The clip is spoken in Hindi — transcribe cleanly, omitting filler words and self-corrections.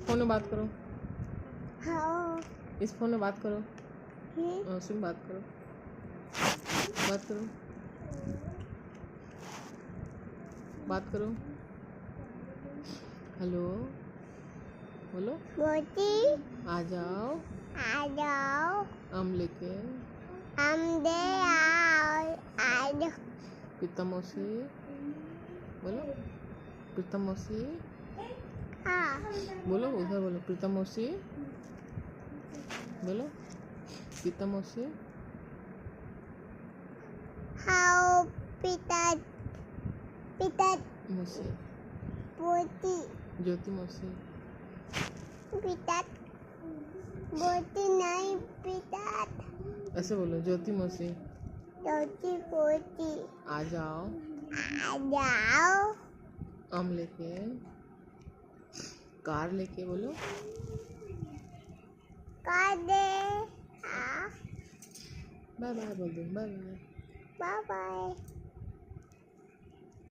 फोन में बात करो। हाँ। इस फोन में बात करो। उसमें बात करो। बात करो। बात करो। हेलो बोलो। मोती आ जाओ। आ जाओ। आम लेके। हम दे आओ। आ जाओ। प्रीतम मौसी बोलो। प्रीतम मौसी। हाँ। बोलो उधर बोलो। प्रीतम मौसी बोलो। प्रीतम मौसी। हाँ। पिता पिता मौसी। मोती ज्योति मौसी। पिता मोती नहीं पिता। ऐसे बोलो। ज्योति मौसी। मोती मोती आ जाओ। आ जाओ। आम लेके। कार लेके बोलो। कर दे। हाँ। बाय बाय बोल दो। Bye bye. Bye bye.